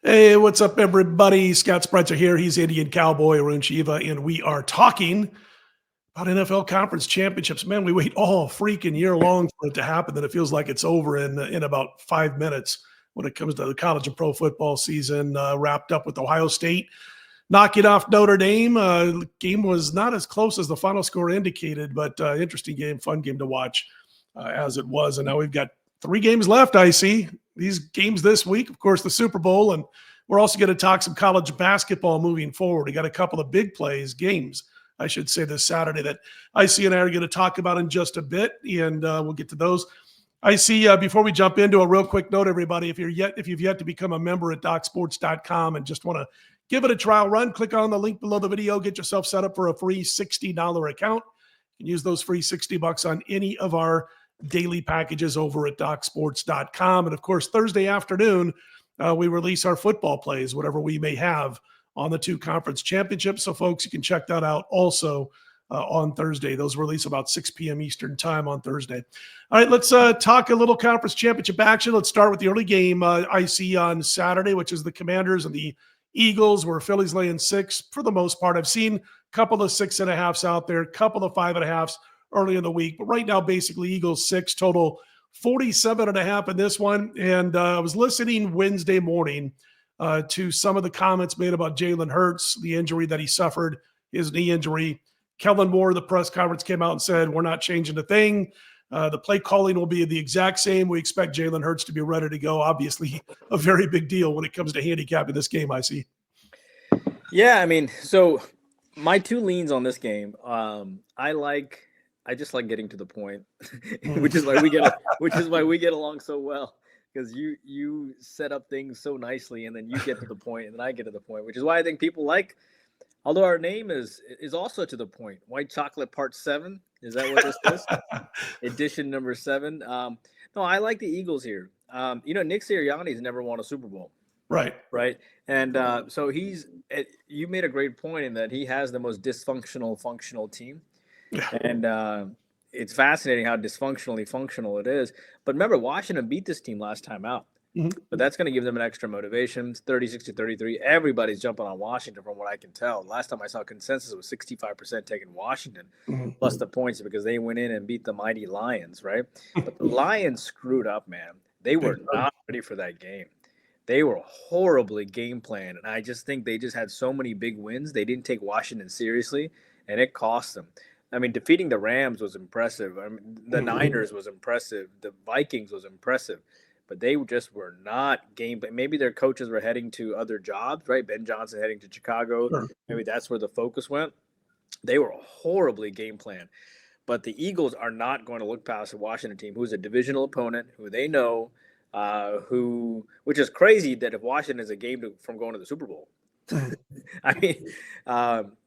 Hey, what's up, everybody? Scott Spreitzer here. He's Indian Cowboy, Arun Shiva, and we are talking about NFL conference championships. Man, we wait all freaking year long for it to happen. Then it feels like it's over in about 5 minutes when it comes to the college and pro football season. Wrapped up with Ohio State knocking off Notre Dame. The game was not as close as the final score indicated, but interesting game, fun game to watch as it was. And now we've got 3 games left, I see. These games this week, of course, the Super Bowl, and we're also going to talk some college basketball moving forward. We got a couple of big games, I should say, this Saturday that IC and I are going to talk about in just a bit, and we'll get to those. IC, before we jump into a real quick note, everybody, if you've yet to become a member at DocSports.com and just want to give it a trial run, click on the link below the video, get yourself set up for a free $60 account. You can use those free $60 on any of our daily packages over at DocSports.com. And of course, Thursday afternoon, we release our football plays, whatever we may have on the 2 conference championships. So folks, you can check that out also on Thursday. Those release about 6 p.m. Eastern time on Thursday. All right, let's talk a little conference championship action. Let's start with the early game I see on Saturday, which is the Commanders and the Eagles, where Philly's laying 6 for the most part. I've seen a couple of 6.5s out there, a couple of 5.5s early in the week. But right now, basically, Eagles 6, total 47.5 in this one. And I was listening Wednesday morning to some of the comments made about Jalen Hurts, the injury that he suffered, his knee injury. Kellen Moore, the press conference, came out and said, we're not changing a thing. The play calling will be the exact same. We expect Jalen Hurts to be ready to go. Obviously, a very big deal when it comes to handicapping this game, I see. Yeah, I mean, so my 2 leans on this game, I just like getting to the point, which is why we get along so well, because you set up things so nicely, and then you get to the point, and then I get to the point, which is why I think people like. Although our name is also to the point. White Chocolate Part 7, is that what this is? Edition number 7. No, I like the Eagles here. Nick Sirianni's never won a Super Bowl. Right. And so you made a great point in that he has the most functional team. Yeah. And it's fascinating how dysfunctionally functional it is. But remember, Washington beat this team last time out. Mm-hmm. But that's going to give them an extra motivation. 36-33. Everybody's jumping on Washington from what I can tell. Last time I saw consensus was 65% taking Washington, plus the points, because they went in and beat the mighty Lions, right? But the Lions screwed up, man. They were not ready for that game. They were horribly game planned, and I just think they just had so many big wins. They didn't take Washington seriously, and it cost them. I mean, defeating the Rams was impressive. I mean, the Niners was impressive. The Vikings was impressive. But they just were not game. Maybe their coaches were heading to other jobs, right? Ben Johnson heading to Chicago. Sure. Maybe that's where the focus went. They were horribly game planned. But the Eagles are not going to look past the Washington team, who's a divisional opponent, who they know, which is crazy that if Washington is a game from going to the Super Bowl. I mean,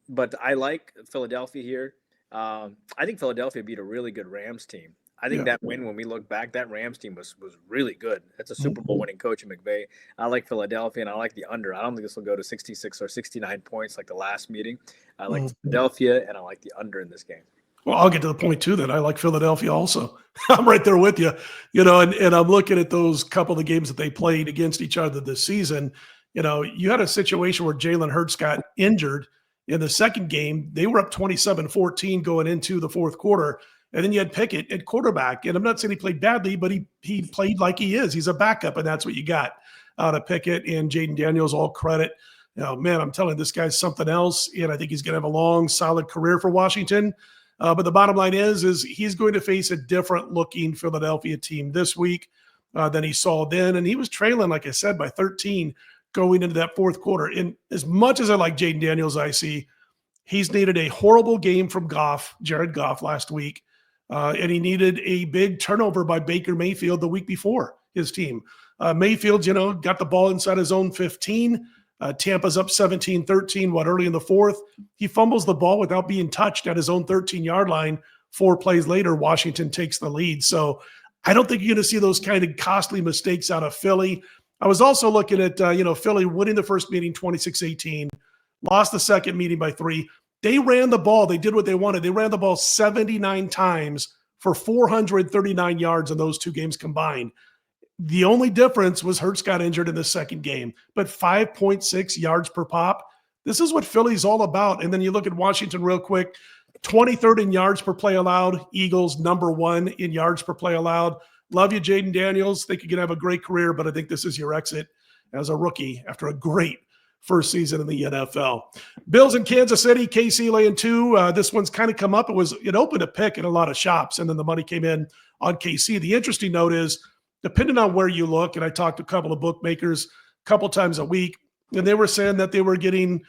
but I like Philadelphia here. I think Philadelphia beat a really good Rams team. I think that win, when we look back, that Rams team was really good. That's a Super Bowl winning coach in McVay. I like Philadelphia, and I like the under. I don't think this will go to 66 or 69 points like the last meeting. I like Philadelphia, and I like the under in this game. Well, I'll get to the point, too, that I like Philadelphia also. I'm right there with you. And I'm looking at those couple of games that they played against each other this season. You had a situation where Jalen Hurts got injured in the second game. They were up 27-14 going into the fourth quarter. And then you had Pickett at quarterback. And I'm not saying he played badly, but he played like he is. He's a backup, and that's what you got out of Pickett and Jaden Daniels, all credit. Man, I'm telling you, this guy's something else, and I think he's going to have a long, solid career for Washington. But the bottom line is he's going to face a different-looking Philadelphia team this week than he saw then. And he was trailing, like I said, by 13 going into that fourth quarter. And as much as I like Jaden Daniels, I see he's needed a horrible game from Jared Goff last week. And he needed a big turnover by Baker Mayfield the week before his team. Mayfield, got the ball inside his own 15. Tampa's up 17-13, early in the fourth. He fumbles the ball without being touched at his own 13-yard line. 4 plays later, Washington takes the lead. So I don't think you're going to see those kind of costly mistakes out of Philly. I was also looking at, Philly winning the first meeting 26-18, lost the second meeting by 3. They ran the ball. They did what they wanted. They ran the ball 79 times for 439 yards in those 2 games combined. The only difference was Hurts got injured in the second game, but 5.6 yards per pop. This is what Philly's all about. And then you look at Washington real quick, 23rd in yards per play allowed. Eagles number 1 in yards per play allowed. Love you, Jaden Daniels. Think you're going to have a great career, but I think this is your exit as a rookie after a great first season in the NFL. Bills in Kansas City, KC laying 2. This one's kind of come up. It opened a pick in a lot of shops, and then the money came in on KC. The interesting note is, depending on where you look, and I talked to a couple of bookmakers a couple times a week, and they were saying that they were getting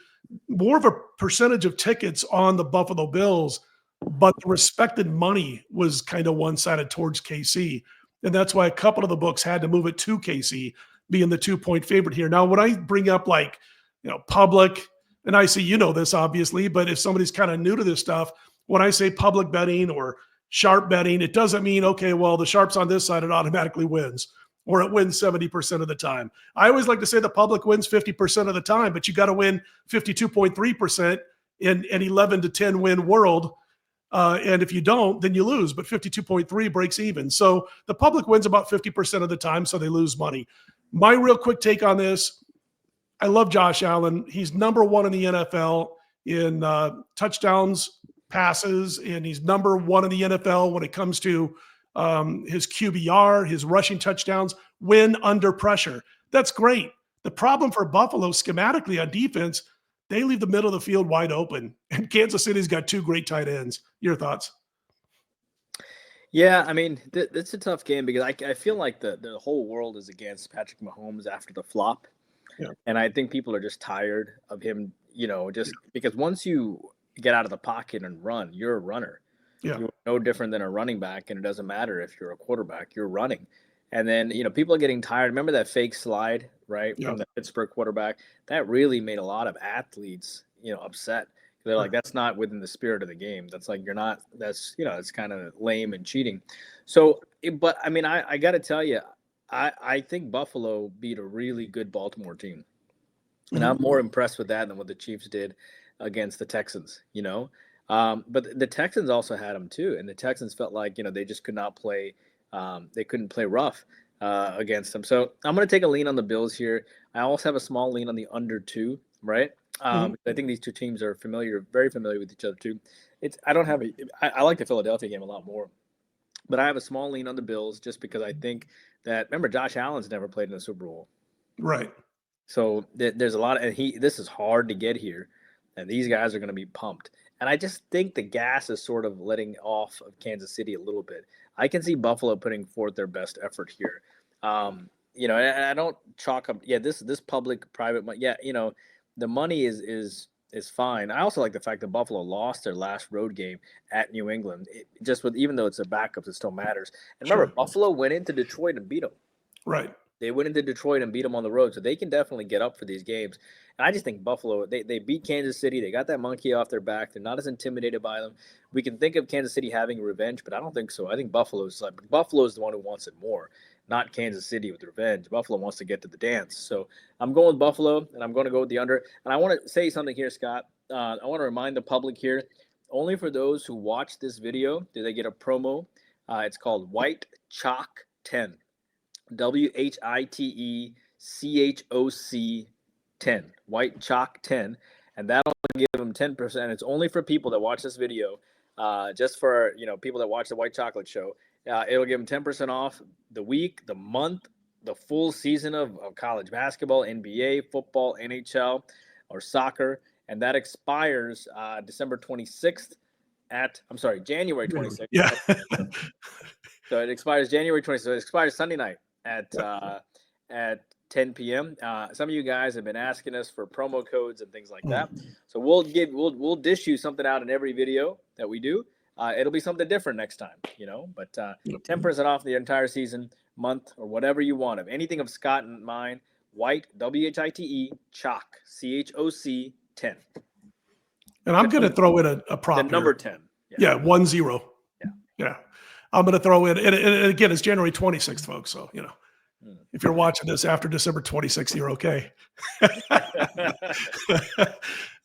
more of a percentage of tickets on the Buffalo Bills, but the respected money was kind of one-sided towards KC. And that's why a couple of the books had to move it to KC, being the 2-point favorite here. Now, when I bring up public, and I say, this obviously, but if somebody's kind of new to this stuff, when I say public betting or sharp betting, it doesn't mean, okay, well, the sharp's on this side, it automatically wins, or it wins 70% of the time. I always like to say the public wins 50% of the time, but you got to win 52.3% in an 11-10 win world. And if you don't, then you lose, but 52.3 breaks even. So the public wins about 50% of the time, so they lose money. My real quick take on this, I love Josh Allen. He's number 1 in the NFL in touchdowns, passes, and he's number 1 in the NFL when it comes to his QBR, his rushing touchdowns, win under pressure. That's great. The problem for Buffalo schematically on defense, they leave the middle of the field wide open, and Kansas City's got 2 great tight ends. Your thoughts? Yeah, I mean, it's a tough game because I feel like the whole world is against Patrick Mahomes after the flop. Yeah. And I think people are just tired of him, because once you get out of the pocket and run, you're a runner. Yeah. You're no different than a running back, and it doesn't matter if you're a quarterback, you're running. And then, people are getting tired. Remember that fake slide, right, from the Pittsburgh quarterback? That really made a lot of athletes, upset. They're like, that's not within the spirit of the game. That's like, it's kind of lame and cheating. So, but I mean, I got to tell you, I think Buffalo beat a really good Baltimore team. And I'm more impressed with that than what the Chiefs did against the Texans, But the Texans also had them too. And the Texans felt like, they just could not play. They couldn't play rough against them. So I'm going to take a lean on the Bills here. I also have a small lean on the under 2, right? I think these two teams are very familiar with each other too. I like the Philadelphia game a lot more. But I have a small lean on the Bills just because I think that, remember, Josh Allen's never played in a Super Bowl. Right. So there's a lot of, and this is hard to get here, and these guys are going to be pumped. And I just think the gas is sort of letting off of Kansas City a little bit. I can see Buffalo putting forth their best effort here. And I don't chalk up, this public private money. Yeah, the money is fine. I also like the fact that Buffalo lost their last road game at New England. Even though it's a backup, it still matters. And remember, Buffalo went into Detroit and beat them. Right. They went into Detroit and beat them on the road, so they can definitely get up for these games. And I just think Buffalo, they beat Kansas City. They got that monkey off their back. They're not as intimidated by them. We can think of Kansas City having revenge, but I don't think so. I think Buffalo is the one who wants it more, not Kansas City with revenge. Buffalo wants to get to the dance. So I'm going with Buffalo, and I'm going to go with the under. And I want to say something here, Scott. I want to remind the public here, only for those who watch this video do they get a promo. It's called White Chalk 10. WHITECHOC 10. White Chalk 10. And that'll give them 10%. It's only for people that watch this video. Just for people that watch the White Chocolate Show. It'll give them 10% off the week, the month, the full season of college basketball, NBA, football, NHL, or soccer. And that expires January 26th. Yeah. So it expires January 26th. So it expires Sunday night at 10 p.m. Some of you guys have been asking us for promo codes and things like that. So we'll dish you something out in every video that we do. It'll be something different next time, but 10% off the entire season, month, or whatever you want. Of anything of Scott and mine, White, WHITE, Chalk, CHOC 10. And I'm going to throw in a prop. The number 10. Yeah, 1-0. Yeah. I'm going to throw in, and again, it's January 26th, folks. So, if you're watching this after December 26th, you're okay.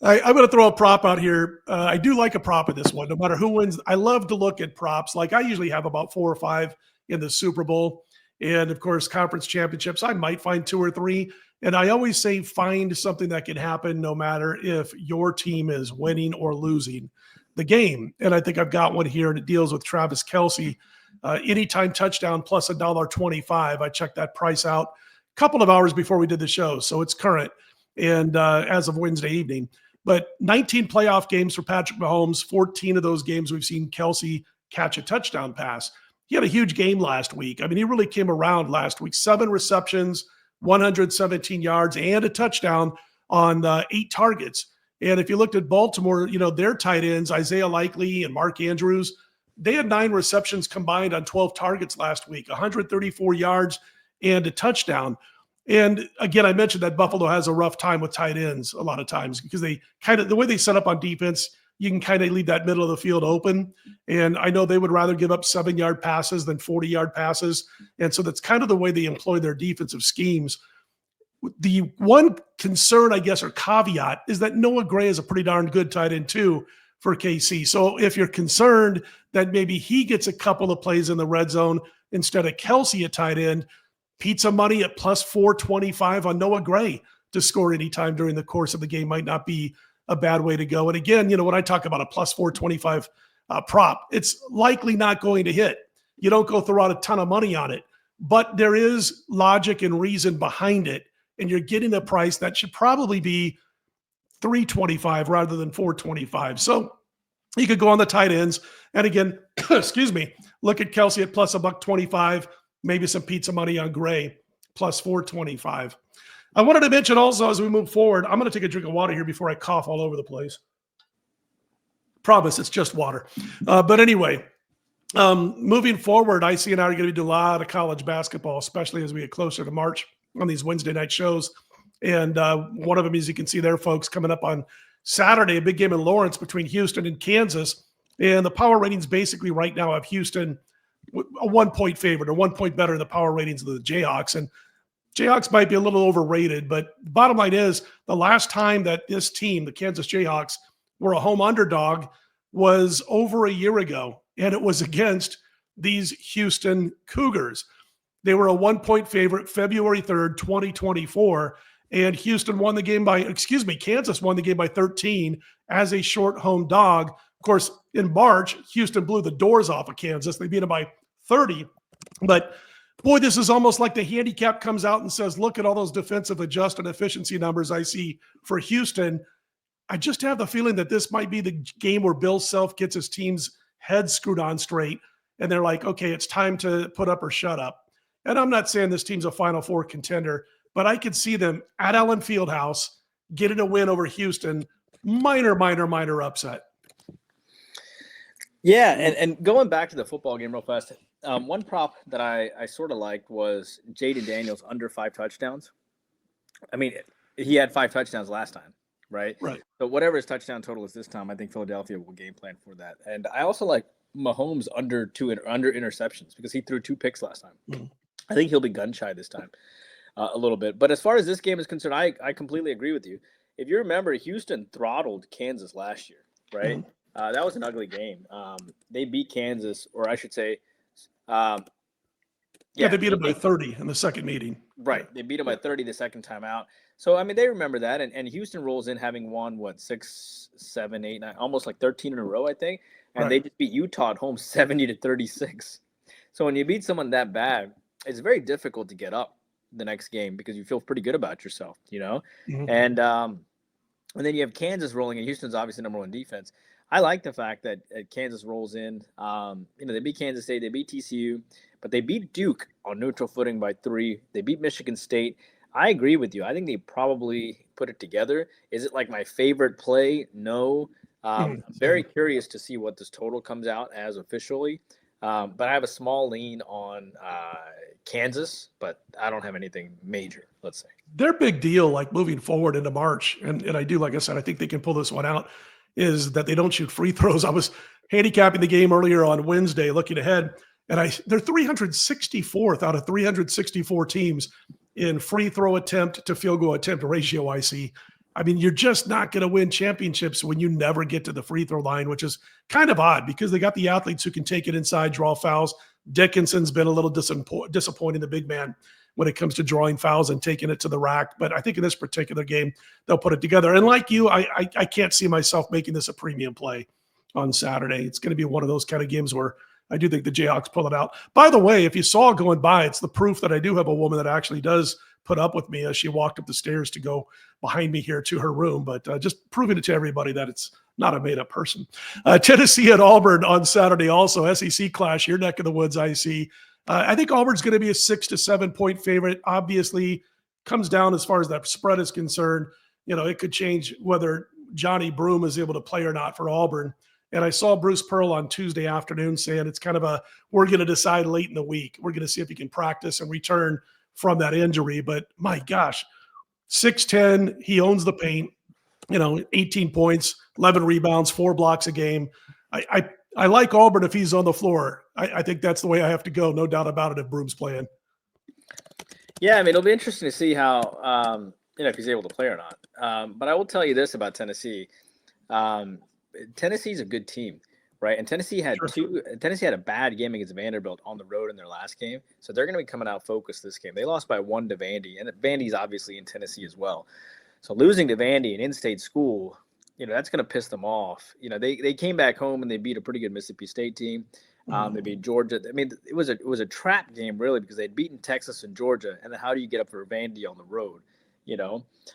I'm going to throw a prop out here. I do like a prop in this one, no matter who wins. I love to look at props. Like I usually have about 4 or 5 in the Super Bowl. And of course, conference championships, I might find 2 or 3. And I always say find something that can happen no matter if your team is winning or losing the game. And I think I've got one here, and it deals with Travis Kelce. Anytime touchdown plus $1.25. I checked that price out a couple of hours before we did the show, so it's current. And as of Wednesday evening. But 19 playoff games for Patrick Mahomes, 14 of those games we've seen Kelce catch a touchdown pass. He had a huge game last week. I mean, he really came around last week. 7 receptions, 117 yards, and a touchdown on 8 targets. And if you looked at Baltimore, their tight ends, Isaiah Likely and Mark Andrews, they had 9 receptions combined on 12 targets last week, 134 yards and a touchdown. And again, I mentioned that Buffalo has a rough time with tight ends a lot of times because they the way they set up on defense, you can kind of leave that middle of the field open. And I know they would rather give up 7-yard passes than 40-yard passes. And so that's kind of the way they employ their defensive schemes. The one concern, I guess, or caveat is that Noah Gray is a pretty darn good tight end too for KC. So if you're concerned that maybe he gets a couple of plays in the red zone instead of Kelce at tight end, pizza money at plus 425 on Noah Gray to score anytime during the course of the game might not be a bad way to go. And again, when I talk about a plus 425 prop, it's likely not going to hit. You don't go throw out a ton of money on it, but there is logic and reason behind it. And you're getting a price that should probably be 325 rather than 425. So you could go on the tight ends. And again, excuse me, look at Kelce at plus $1.25. Maybe some pizza money on Gray, plus 425. I wanted to mention also as we move forward, I'm going to take a drink of water here before I cough all over the place. Promise, it's just water. But anyway, moving forward, I see and I are going to do a lot of college basketball, especially as we get closer to March on these Wednesday night shows. And one of them, as you can see there, folks, coming up on Saturday, a big game in Lawrence between Houston and Kansas. And the power ratings basically right now have Houston a 1-point favorite or 1 point better in the power ratings of the Jayhawks. And Jayhawks might be a little overrated, but bottom line is the last time that this team, the Kansas Jayhawks, were a home underdog was over a year ago, and it was against these Houston Cougars. They were a 1-point favorite February 3rd, 2024, and Kansas won the game by 13 as a short home dog. Of course, in March, Houston blew the doors off of Kansas. They beat them by 30. But, boy, this is almost like the handicap comes out and says, look at all those defensive adjusted efficiency numbers I see for Houston. I just have the feeling that this might be the game where Bill Self gets his team's head screwed on straight, and they're like, okay, it's time to put up or shut up. And I'm not saying this team's a Final Four contender, but I could see them at Allen Fieldhouse getting a win over Houston. Minor upset. Yeah, and going back to the football game real fast, one prop that I sort of liked was Jaden Daniels under 5 touchdowns. I mean, he had 5 touchdowns last time, right? Right. So whatever his touchdown total is this time, I think Philadelphia will game plan for that. And I also like Mahomes under interceptions because he threw 2 picks last time. Mm-hmm. I think he'll be gun shy this time a little bit. But as far as this game is concerned, I completely agree with you. If you remember, Houston throttled Kansas last year, right? Mm-hmm. That was an ugly game. They beat Kansas, or I should say, they beat them by 30 in the second meeting. Right. They beat them by 30 the second time out. So, I mean, they remember that. And Houston rolls in having won, 6, 7, 8, 9, almost like 13 in a row, I think. And they just beat Utah at home 70-36. So when you beat someone that bad, it's very difficult to get up the next game because you feel pretty good about yourself, Mm-hmm. And then you have Kansas rolling in. Houston's obviously number 1 defense. I like the fact that Kansas rolls in. They beat Kansas State, they beat TCU, but they beat Duke on neutral footing by 3. They beat Michigan State. I agree with you. I think they probably put it together. Is it like my favorite play? No. I'm very curious to see what this total comes out as officially. But I have a small lean on Kansas, but I don't have anything major, let's say. Their big deal, like moving forward into March, and I do, like I said, I think they can pull this one out, is that they don't shoot free throws. I was handicapping the game earlier on Wednesday, looking ahead, and they're 364th out of 364 teams in free throw attempt to field goal attempt ratio, I see. I mean, you're just not going to win championships when you never get to the free throw line, which is kind of odd because they got the athletes who can take it inside, draw fouls. Dickinson's been a little disappointing, the big man, when it comes to drawing fouls and taking it to the rack. But I think in this particular game, they'll put it together. And like you, I can't see myself making this a premium play on Saturday. It's going to be one of those kind of games where I do think the Jayhawks pull it out. By the way, if you saw going by, it's the proof that I do have a woman that actually does put up with me as she walked up the stairs to go behind me here to her room. But just proving it to everybody that it's not a made-up person. Tennessee at Auburn on Saturday also. SEC clash, your neck of the woods, I see. I think Auburn's going to be a 6 to 7 point favorite. Obviously, comes down as far as that spread is concerned. It could change whether Johnny Broome is able to play or not for Auburn. And I saw Bruce Pearl on Tuesday afternoon saying it's kind of we're going to decide late in the week. We're going to see if he can practice and return from that injury. But my gosh, 6'10", he owns the paint, 18 points, 11 rebounds, 4 blocks a game. I like Auburn if he's on the floor. I think that's the way I have to go. No doubt about it if Broome's playing. Yeah, I mean, it'll be interesting to see how, if he's able to play or not. But I will tell you this about Tennessee. Tennessee's a good team, right? And Tennessee had a bad game against Vanderbilt on the road in their last game. So they're going to be coming out focused this game. They lost by 1 to Vandy, and Vandy's obviously in Tennessee as well. So losing to Vandy, an in-state school, that's going to piss them off. They came back home and they beat a pretty good Mississippi State team. They beat Georgia. I mean, it was a trap game really because they'd beaten Texas and Georgia. And then how do you get up for Vandy on the road?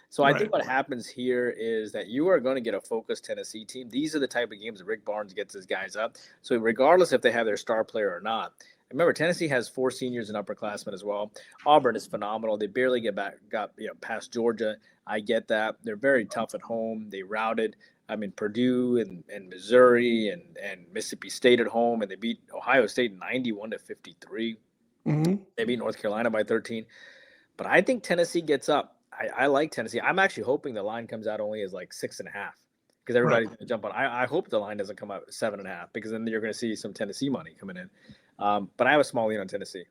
So I think what happens here is that you are going to get a focused Tennessee team. These are the type of games that Rick Barnes gets his guys up. So regardless if they have their star player or not. Remember, Tennessee has 4 seniors and upperclassmen as well. Auburn is phenomenal. They barely got past Georgia. I get that. They're very tough at home. They routed, Purdue and Missouri and Mississippi State at home, and they beat Ohio State 91-53. They beat North Carolina by 13. But I think Tennessee gets up. I like Tennessee. I'm actually hoping the line comes out only as like 6.5 because everybody's going to jump on. I hope the line doesn't come out 7.5 because then you're going to see some Tennessee money coming in. But I have a small lean on Tennessee.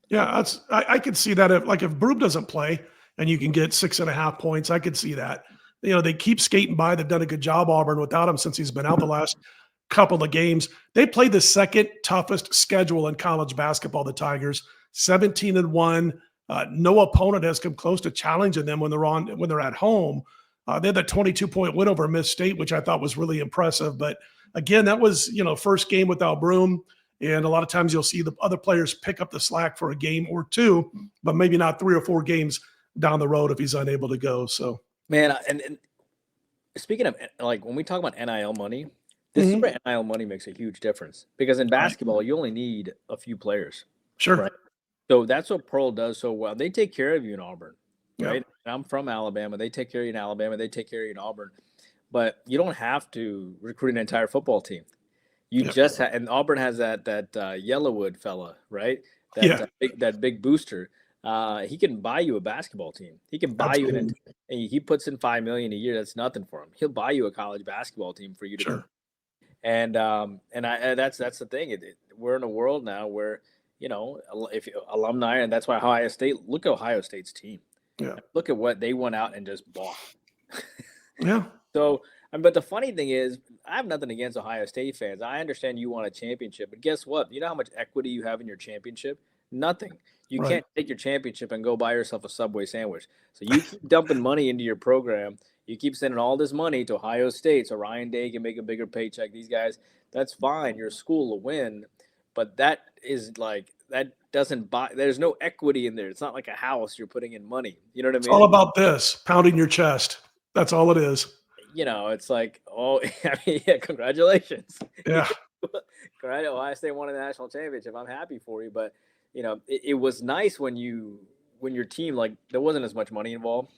Yeah, I could see that if Broome doesn't play and you can get 6.5 points, I could see that. They keep skating by. They've done a good job, Auburn, without him since he's been out the last couple of games. They played the second toughest schedule in college basketball, the Tigers, 17-1. No opponent has come close to challenging them when they're at home. They had that 22-point win over Miss State, which I thought was really impressive. But again, that was first game without Broome, and a lot of times you'll see the other players pick up the slack for a game or two, but maybe not 3 or 4 games down the road if he's unable to go. So, man, and speaking of like when we talk about NIL money, this is where NIL money makes a huge difference because in basketball you only need a few players. Sure. Right? So that's what Pearl does so well. They take care of you in Auburn, right? Yeah. I'm from Alabama. They take care of you in Alabama. They take care of you in Auburn. But you don't have to recruit an entire football team. You just have, and Auburn has that Yellowwood fella, right? That big booster. He can buy you a basketball team. He can buy you and he puts in $5 million a year. That's nothing for him. He'll buy you a college basketball team for you to do. And that's the thing. We're in a world now where if alumni, and that's why Ohio State. Look at Ohio State's team. Yeah. Look at what they went out and just bought. Yeah. So, but the funny thing is, I have nothing against Ohio State fans. I understand you want a championship, but guess what? You know how much equity you have in your championship? Nothing. You can't take your championship and go buy yourself a Subway sandwich. So you keep dumping money into your program. You keep sending all this money to Ohio State so Ryan Day can make a bigger paycheck. These guys, that's fine. Your school will win. But that doesn't buy. There's no equity in there. It's not like a house. You're putting in money. You know what I mean? It's all about this pounding your chest. That's all it is. It's like, congratulations. Yeah. Ohio State won a national championship. I'm happy for you, but it was nice when your team, like, there wasn't as much money involved.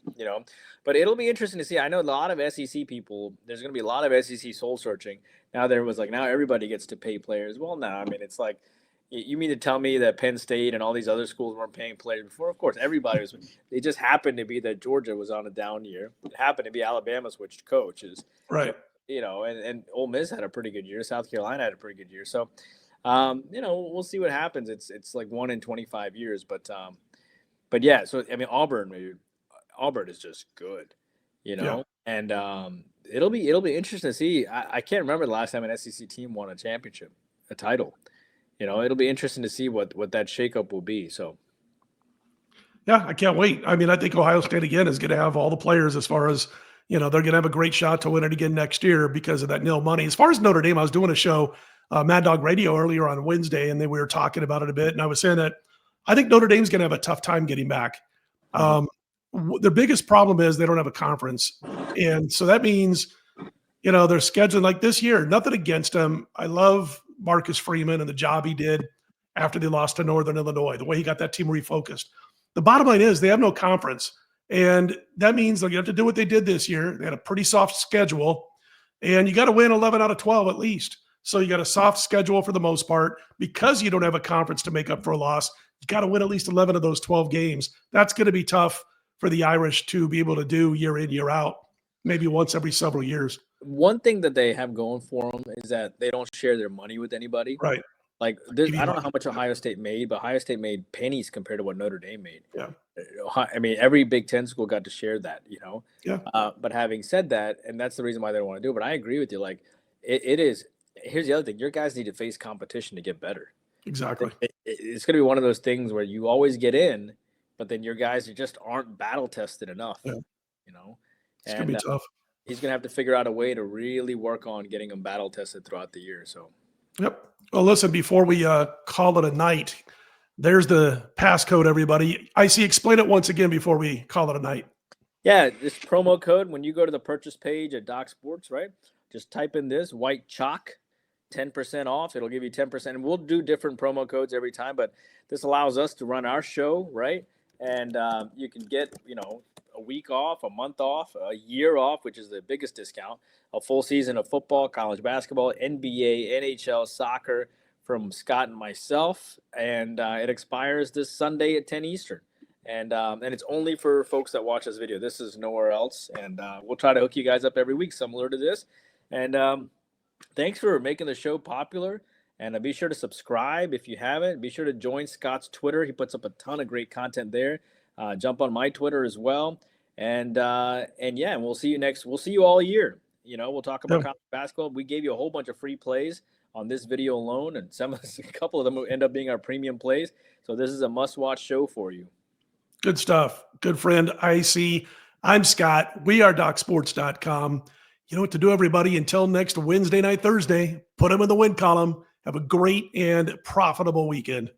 But it'll be interesting to see. I know a lot of SEC people. There's going to be a lot of SEC soul searching. Now now everybody gets to pay players. Well, no, it's like, you mean to tell me that Penn State and all these other schools weren't paying players before? Of course, everybody was. It just happened to be that Georgia was on a down year. It happened to be Alabama switched coaches. Right. And Ole Miss had a pretty good year. South Carolina had a pretty good year. So, we'll see what happens. It's like 1 in 25 years, but yeah. So Auburn is just good, and it'll be interesting to see. I can't remember the last time an SEC team won a championship, a title. it'll be interesting to see what that shakeup will be. So. Yeah, I can't wait. I mean, I think Ohio State again is going to have all the players as far as, they're going to have a great shot to win it again next year because of that nil money. As far as Notre Dame, I was doing a show, Mad Dog Radio earlier on Wednesday, and then we were talking about it a bit. And I was saying that I think Notre Dame's going to have a tough time getting back. The biggest problem is they don't have a conference. And so that means, they're scheduling like this year, nothing against them. I love Marcus Freeman and the job he did after they lost to Northern Illinois, the way he got that team refocused. The bottom line is they have no conference, and that means they're going to have to do what they did this year. They had a pretty soft schedule, and you got to win 11 out of 12 at least. So you got a soft schedule for the most part because you don't have a conference to make up for a loss. You got to win at least 11 of those 12 games. That's going to be tough for the Irish to be able to do year in, year out, maybe once every several years. One thing that they have going for them is that they don't share their money with anybody. Right. Like this, I don't know how much Ohio State made, but Ohio State made pennies compared to what Notre Dame made. Yeah. I mean, every Big Ten school got to share that, Yeah. But having said that, and that's the reason why they don't want to do it, but I agree with you. Like it is. Here's the other thing: your guys need to face competition to get better. Exactly. It's going to be one of those things where you always get in, but then your guys just aren't battle tested enough. Yeah. It's going to be tough. He's going to have to figure out a way to really work on getting them battle tested throughout the year. So. Yep. Well, listen, before we call it a night, there's the passcode, everybody. IC, explain it once again before we call it a night. Yeah, this promo code, when you go to the purchase page at Doc Sports, right, just type in this, white chalk, 10% off. It'll give you 10%. And we'll do different promo codes every time, but this allows us to run our show, right? And you can get, a week off, a month off, a year off, which is the biggest discount, a full season of football, college basketball, NBA, NHL, soccer from Scott and myself. And it expires this Sunday at 10 Eastern. And it's only for folks that watch this video. This is nowhere else. And we'll try to hook you guys up every week similar to this. And thanks for making the show popular. And be sure to subscribe if you haven't. Be sure to join Scott's Twitter. He puts up a ton of great content there. Jump on my Twitter as well. And we'll see you next. We'll see you all year. We'll talk about college basketball. We gave you a whole bunch of free plays on this video alone, and a couple of them will end up being our premium plays. So this is a must-watch show for you. Good stuff. Good friend, IC. I'm Scott. We are DocSports.com. You know what to do, everybody. Until next Wednesday night, Thursday, put them in the win column. Have a great and profitable weekend.